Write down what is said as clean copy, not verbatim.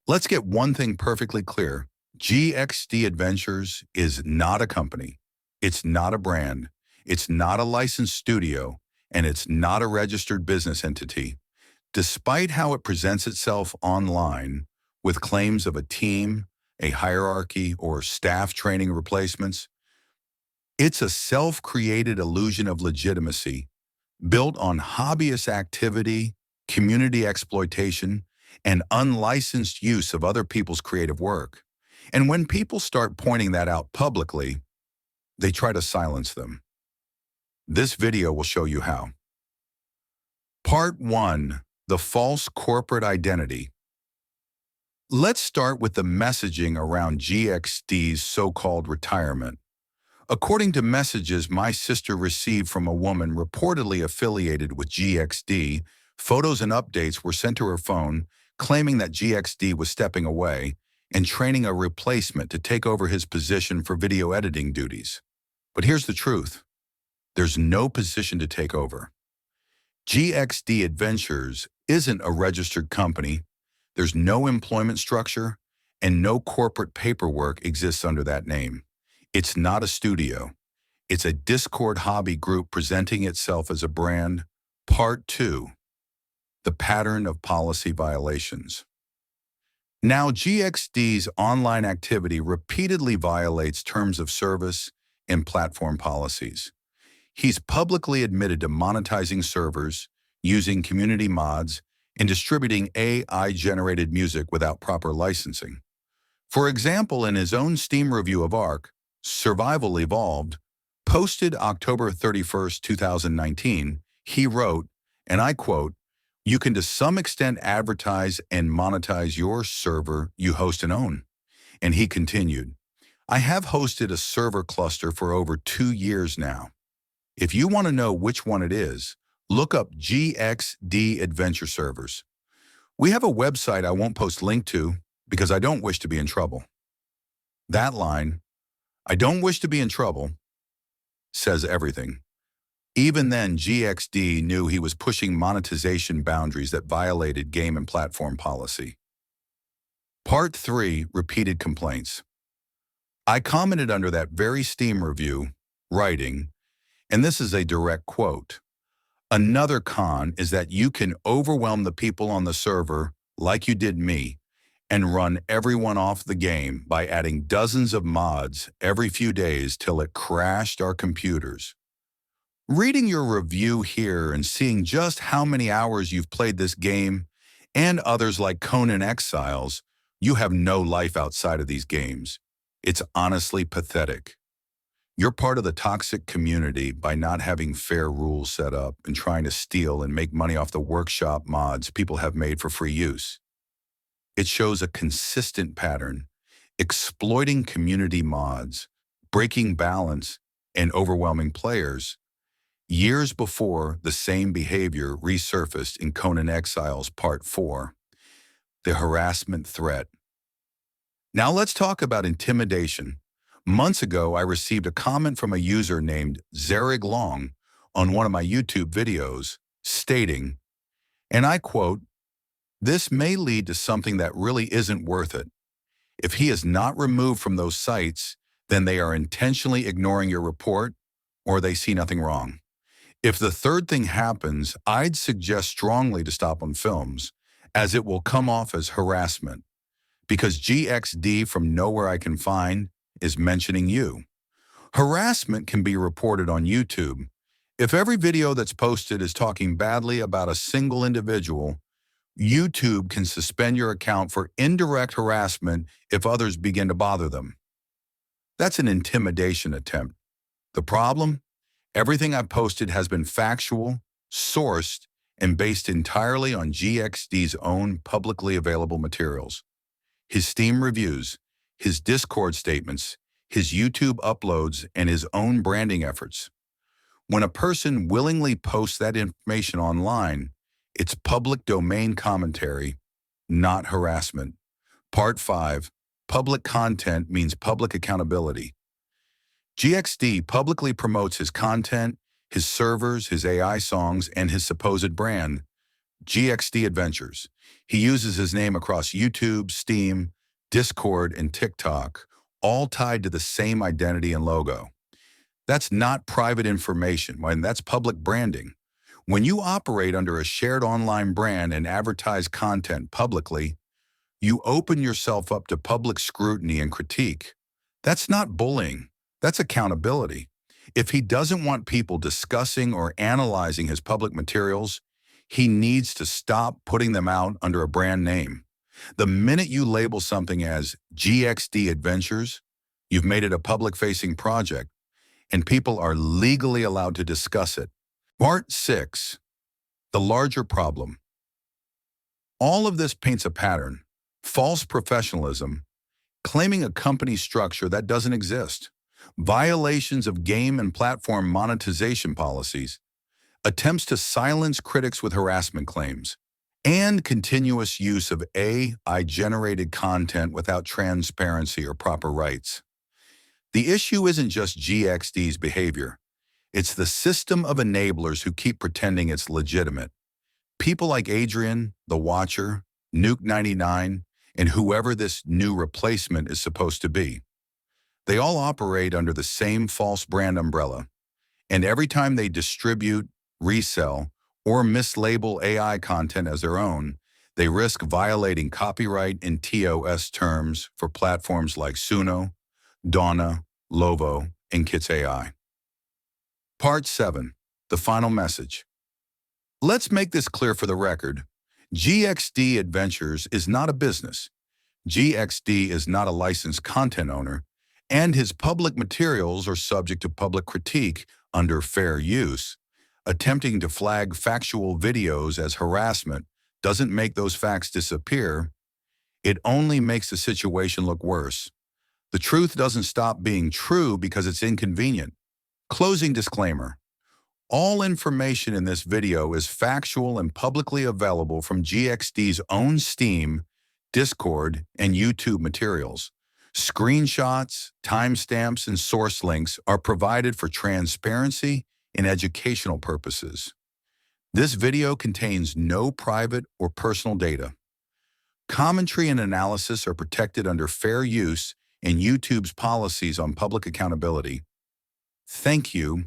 Let's get one thing perfectly clear. GXD Adventures is not a company. It's not a brand. It's not a licensed studio, and it's not a registered business entity. Despite how it presents itself online, with claims of a team, a hierarchy, or staff training replacements, it's a self-created illusion of legitimacy built on hobbyist activity, community exploitation, and unlicensed use of other people's creative work. And when people start pointing that out publicly, they try to silence them. This video will show you how. Part 1. The false corporate identity. Let's start with the messaging around GXD's so-called retirement. According to messages my sister received from a woman reportedly affiliated with GXD, photos and updates were sent to her phone claiming that GXD was stepping away and training a replacement to take over his position for video editing duties. But here's the truth. There's no position to take over. GXD Adventures isn't a registered company. There's no employment structure, and no corporate paperwork exists under that name. It's not a studio. It's a Discord hobby group presenting itself as a brand. Part 2. The pattern of policy violations. Now, GXD's online activity repeatedly violates terms of service and platform policies. He's publicly admitted to monetizing servers, using community mods, and distributing AI-generated music without proper licensing. For example, in his own Steam review of ARK, Survival Evolved, posted October 31, 2019, he wrote, and I quote, "You can to some extent advertise and monetize your server you host and own." And he continued, "I have hosted a server cluster for over 2 years now. If you want to know which one it is, look up GXD Adventure Servers. We have a website I won't post link to because I don't wish to be in trouble." That line, "I don't wish to be in trouble," says everything. Even then, GXD knew he was pushing monetization boundaries that violated game and platform policy. Part 3. Repeated complaints. I commented under that very Steam review, writing, and this is a direct quote, "Another con is that you can overwhelm the people on the server like you did me and run everyone off the game by adding dozens of mods every few days till it crashed our computers. Reading your review here and seeing just how many hours you've played this game and others like ConanExiles, you have no life outside of these games. It's honestly pathetic. You're part of the toxic community by not having fair rules set up and trying to steal and make money off the workshop mods people have made for free use. It shows a consistent pattern, exploiting community mods, breaking balance, and overwhelming players. Years before, the same behavior resurfaced in ConanExiles Part 4, the harassment threat. Now let's talk about intimidation. Months ago, I received a comment from a user named Zerig Long on one of my YouTube videos stating, and I quote, "This may lead to something that really isn't worth it. If he is not removed from those sites, then they are intentionally ignoring your report or they see nothing wrong. If the third thing happens, I'd suggest strongly to stop on films, as it will come off as harassment, because GXD from nowhere I can find is mentioning you. Harassment can be reported on YouTube. If every video that's posted is talking badly about a single individual, YouTube can suspend your account for indirect harassment if others begin to bother them. That's an intimidation attempt. The problem? Everything I've posted has been factual, sourced, and based entirely on GXD's own publicly available materials. His Steam reviews, his Discord statements, his YouTube uploads, and his own branding efforts. When a person willingly posts that information online, it's public domain commentary, not harassment. Part 5. Public content means public accountability. GXD publicly promotes his content, his servers, his AI songs, and his supposed brand. GXD Adventures. He uses his name across YouTube, Steam, Discord, and TikTok, all tied to the same identity and logo. That's not private information, and that's public branding. When you operate under a shared online brand and advertise content publicly, you open yourself up to public scrutiny and critique. That's not bullying. That's accountability. If he doesn't want people discussing or analyzing his public materials, he needs to stop putting them out under a brand name. The minute you label something as GXD Adventures, you've made it a public-facing project, and people are legally allowed to discuss it. Part 6. The larger problem. All of this paints a pattern: false professionalism, claiming a company structure that doesn't exist, violations of game and platform monetization policies, attempts to silence critics with harassment claims, and continuous use of AI-generated content without transparency or proper rights. The issue isn't just GXD's behavior. It's the system of enablers who keep pretending it's legitimate. People like Adrian, The Watcher, Nuke99, and whoever this new replacement is supposed to be. They all operate under the same false brand umbrella, and every time they distribute, resell, or mislabel AI content as their own, they risk violating copyright and TOS terms for platforms like Suno, Donna, Lovo, and Kits AI. Part 7. The final message. Let's make this clear for the record. GXD Adventures is not a business. GXD is not a licensed content owner, and his public materials are subject to public critique under fair use. Attempting to flag factual videos as harassment doesn't make those facts disappear. It only makes the situation look worse. The truth doesn't stop being true because it's inconvenient. Closing disclaimer. All information in this video is factual and publicly available from GXD's own Steam, Discord, and YouTube materials. Screenshots, timestamps, and source links are provided for transparency and educational purposes. This video contains no private or personal data. Commentary and analysis are protected under fair use and YouTube's policies on public accountability. Thank you